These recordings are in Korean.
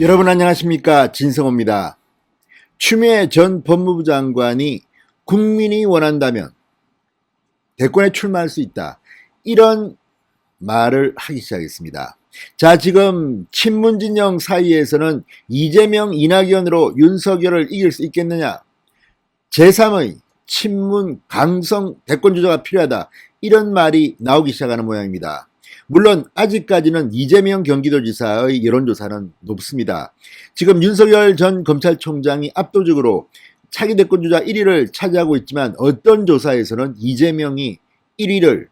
여러분 안녕하십니까, 진성호입니다. 추미애 전 법무부 장관이 국민이 원한다면 대권에 출마할 수 있다, 이런 말을 하기 시작했습니다. 자, 지금 친문 진영 사이에서는 이재명, 이낙연으로 윤석열을 이길 수 있겠느냐, 제3의 친문 강성 대권 주자가 필요하다, 이런 말이 나오기 시작하는 모양입니다. 물론 아직까지는 이재명 경기도지사의 여론조사는 높습니다. 지금 윤석열 전 검찰총장이 압도적으로 차기 대권주자 1위를 차지하고 있지만, 어떤 조사에서는 이재명이 1위를,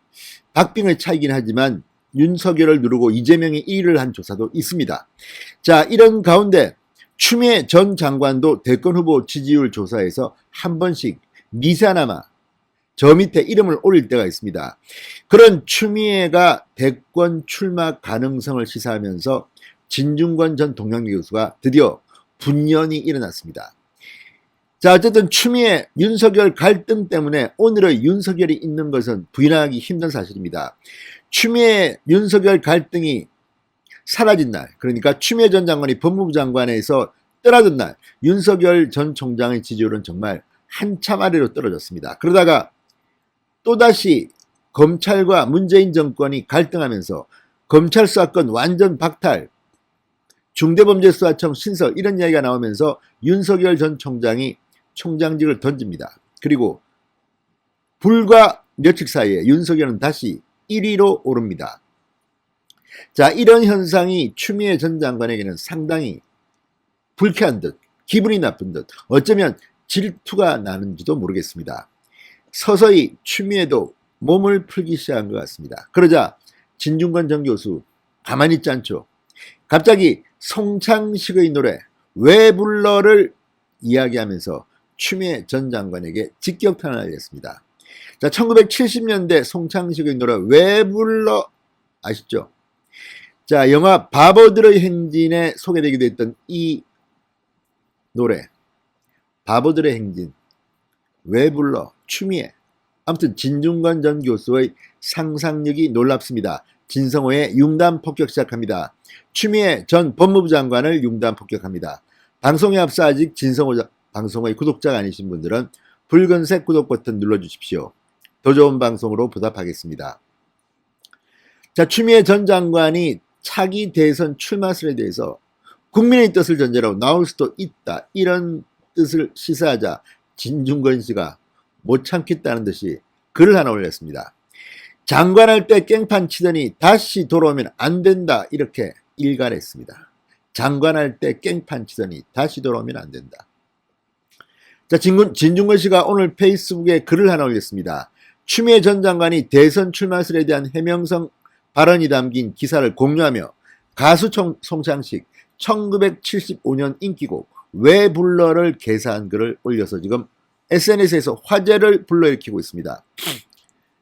박빙의 차이긴 하지만 윤석열을 누르고 이재명이 1위를 한 조사도 있습니다. 자, 이런 가운데 추미애 전 장관도 대권 후보 지지율 조사에서 한 번씩 미세하나마 저 밑에 이름을 올릴 때가 있습니다. 그런 추미애가 대권 출마 가능성을 시사하면서 진중권 전 동양대 교수가 드디어 분연이 일어났습니다. 자, 어쨌든 추미애 윤석열 갈등 때문에 오늘의 윤석열이 있는 것은 부인하기 힘든 사실입니다. 추미애 윤석열 갈등이 사라진 날, 그러니까 추미애 전 장관이 법무부 장관에서 떠나던 날, 윤석열 전 총장의 지지율은 정말 한참 아래로 떨어졌습니다. 그러다가 또다시 검찰과 문재인 정권이 갈등하면서 검찰 수사권 완전 박탈, 중대범죄수사청 신설, 이런 이야기가 나오면서 윤석열 전 총장이 총장직을 던집니다. 그리고 불과 며칠 사이에 윤석열은 다시 1위로 오릅니다. 자, 이런 현상이 추미애 전 장관에게는 상당히 불쾌한 듯, 기분이 나쁜 듯, 어쩌면 질투가 나는지도 모르겠습니다. 서서히 추미애도 몸을 풀기 시작한 것 같습니다. 그러자 진중권 전 교수 가만히 있지 않죠. 갑자기 송창식의 노래 왜 불러를 이야기하면서 추미애 전 장관에게 직격탄을 날렸습니다. 자, 1970년대 송창식의 노래 왜 불러 아시죠? 자, 영화 바보들의 행진에 소개되기도 했던 이 노래, 바보들의 행진, 왜 불러, 추미애. 아무튼 진중권 전 교수의 상상력이 놀랍습니다. 진성호의 융단 폭격 시작합니다. 추미애 전 법무부 장관을 융단 폭격합니다. 방송에 앞서 아직 진성호 방송의 구독자가 아니신 분들은 붉은색 구독 버튼 눌러주십시오. 더 좋은 방송으로 보답하겠습니다. 자, 추미애 전 장관이 차기 대선 출마설에 대해서 국민의 뜻을 전제로 나올 수도 있다, 이런 뜻을 시사하자 진중권 씨가 못 참겠다는 듯이 글을 하나 올렸습니다. 장관할 때 깽판 치더니 다시 돌아오면 안 된다, 이렇게 일갈했습니다. 장관할 때 깽판 치더니 다시 돌아오면 안 된다. 자, 진중권 씨가 오늘 페이스북에 글을 하나 올렸습니다. 추미애 전 장관이 대선 출마설에 대한 해명성 발언이 담긴 기사를 공유하며 가수 송창식 1975년 인기곡 왜 불러를 개사한 글을 올려서 지금 SNS에서 화제를 불러일으키고 있습니다.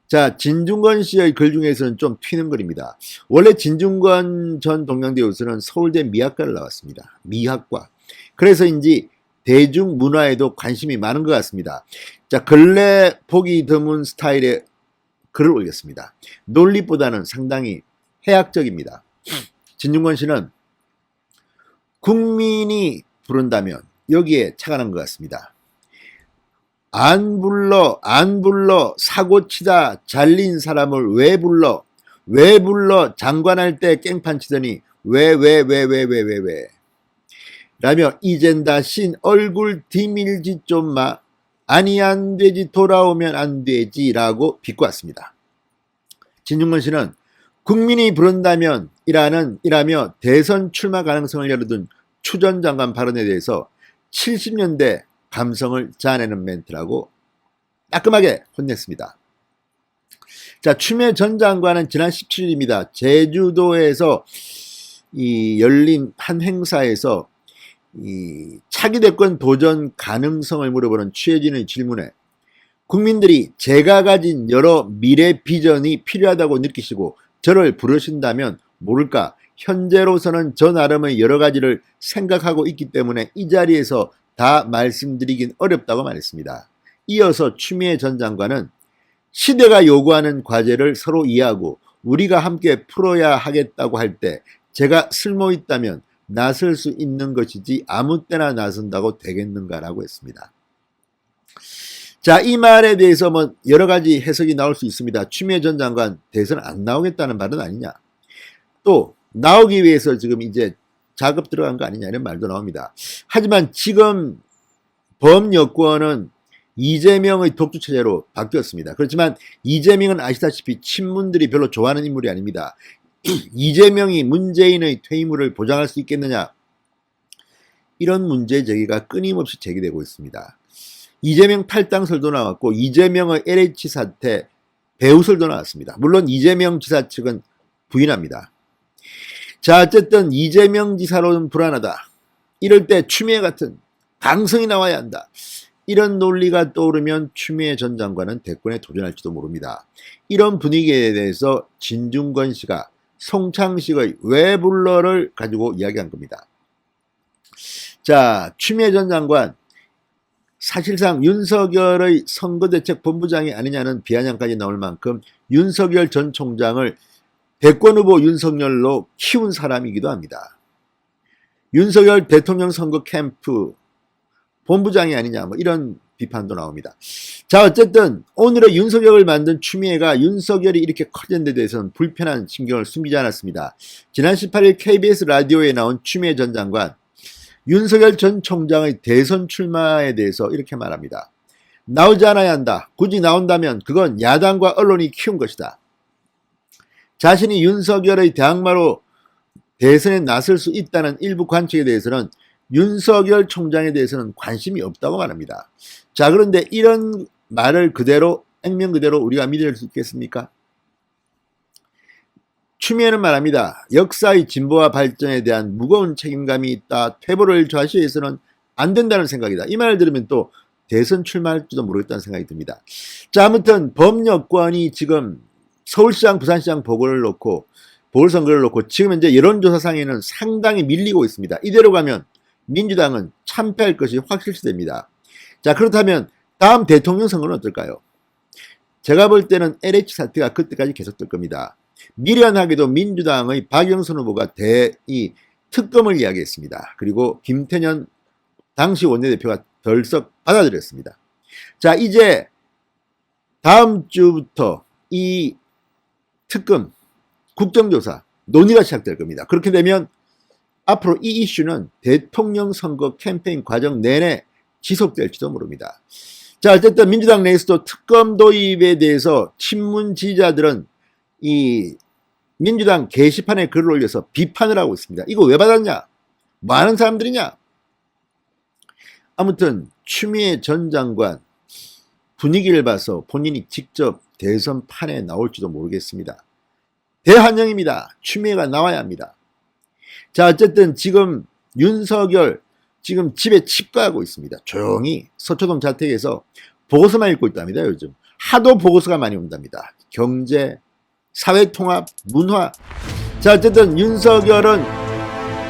자, 진중권 씨의 글 중에서는 좀 튀는 글입니다. 원래 진중권 전 동양대 교수는 서울대 미학과를 나왔습니다. 미학과. 그래서인지 대중문화에도 관심이 많은 것 같습니다. 자, 근래 보기 드문 스타일의 글을 올렸습니다. 논리보다는 상당히 해학적입니다. 진중권 씨는 국민이 부른다면 여기에 착안한 것 같습니다. 안 불러 사고치다 잘린 사람을 왜 불러 장관할 때 깽판 치더니 왜 라며 이젠다 신 얼굴 디밀지 좀 마, 아니 안 되지 돌아오면 안 되지 라고 비꼬았습니다. 진중권 씨는 국민이 부른다면 이라며 대선 출마 가능성을 열어둔 추 전 장관 발언에 대해서 70년대 감성을 자아내는 멘트라고 따끔하게 혼냈습니다. 자, 추미애 전 장관은 지난 17일입니다. 제주도에서 열린 한 행사에서 차기 대권 도전 가능성을 물어보는 취재진의 질문에 국민들이 제가 가진 여러 미래 비전이 필요하다고 느끼시고 저를 부르신다면 모를까, 현재로서는 저 나름의 여러 가지를 생각하고 있기 때문에 이 자리에서 다 말씀드리긴 어렵다고 말했습니다. 이어서 추미애 전 장관은 시대가 요구하는 과제를 서로 이해하고 우리가 함께 풀어야 하겠다고 할 때 제가 쓸모 있다면 나설 수 있는 것이지 아무 때나 나선다고 되겠는가라고 했습니다. 자, 이 말에 대해서 뭐 여러 가지 해석이 나올 수 있습니다. 추미애 전 장관 대선 안 나오겠다는 말은 아니냐. 또 나오기 위해서 지금 이제 작업 들어간 거 아니냐 이런 말도 나옵니다. 하지만 지금 범여권은 이재명의 독주체제로 바뀌었습니다. 그렇지만 이재명은 아시다시피 친문들이 별로 좋아하는 인물이 아닙니다. 이재명이 문재인의 퇴임을 보장할 수 있겠느냐, 이런 문제 제기가 끊임없이 제기되고 있습니다. 이재명 탈당설도 나왔고 이재명의 LH 사태 배후설도 나왔습니다. 물론 이재명 지사 측은 부인합니다. 자, 어쨌든 이재명 지사로는 불안하다. 이럴 때 추미애 같은 강성이 나와야 한다. 이런 논리가 떠오르면 추미애 전 장관은 대권에 도전할지도 모릅니다. 이런 분위기에 대해서 진중권 씨가 송창식의 왜 불러를 가지고 이야기한 겁니다. 자, 추미애 전 장관 사실상 윤석열의 선거대책본부장이 아니냐는 비아냥까지 나올 만큼 윤석열 전 총장을 대권후보 윤석열로 키운 사람이기도 합니다. 윤석열 대통령 선거 캠프 본부장이 아니냐 뭐 이런 비판도 나옵니다. 자, 어쨌든 오늘의 윤석열을 만든 추미애가 윤석열이 이렇게 커진 데 대해서는 불편한 심경을 숨기지 않았습니다. 지난 18일 KBS 라디오에 나온 추미애 전 장관, 윤석열 전 총장의 대선 출마에 대해서 이렇게 말합니다. 나오지 않아야 한다. 굳이 나온다면 그건 야당과 언론이 키운 것이다. 자신이 윤석열의 대항마로 대선에 나설 수 있다는 일부 관측에 대해서는 윤석열 총장에 대해서는 관심이 없다고 말합니다. 자, 그런데 이런 말을 그대로 액면 그대로 우리가 믿을 수 있겠습니까? 추미애는 말합니다. 역사의 진보와 발전에 대한 무거운 책임감이 있다. 퇴보를 좌시해서는 안 된다는 생각이다. 이 말을 들으면 또 대선 출마할지도 모르겠다는 생각이 듭니다. 자, 아무튼 범여권이 지금 서울시장, 부산시장 보궐선거를 놓고 지금 현재 여론조사상에는 상당히 밀리고 있습니다. 이대로 가면 민주당은 참패할 것이 확실시됩니다. 자, 그렇다면 다음 대통령 선거는 어떨까요? 제가 볼 때는 LH 사태가 그때까지 계속될 겁니다. 미련하게도 민주당의 박영선 후보가 특검을 이야기했습니다. 그리고 김태년 당시 원내대표가 덜썩 받아들였습니다. 자, 이제 다음 주부터 이 특검, 국정조사 논의가 시작될 겁니다. 그렇게 되면 앞으로 이 이슈는 대통령 선거 캠페인 과정 내내 지속될지도 모릅니다. 자, 어쨌든 민주당 내에서도 특검 도입에 대해서 친문 지지자들은 이 민주당 게시판에 글을 올려서 비판을 하고 있습니다. 이거 왜 받았냐? 많은 사람들이냐? 아무튼 추미애 전 장관 분위기를 봐서 본인이 직접 대선판에 나올지도 모르겠습니다. 대환영입니다. 추미애가 나와야 합니다. 자, 어쨌든 지금 윤석열 지금 집에 집가하고 있습니다. 조용히 서초동 자택에서 보고서만 읽고 있답니다. 요즘 하도 보고서가 많이 온답니다. 경제, 사회통합, 문화. 자, 어쨌든 윤석열은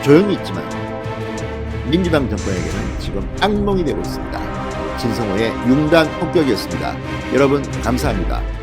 조용히 있지만 민주당 정권에게는 지금 악몽이 되고 있습니다. 진성호의 융단 폭격이었습니다. 여러분 감사합니다.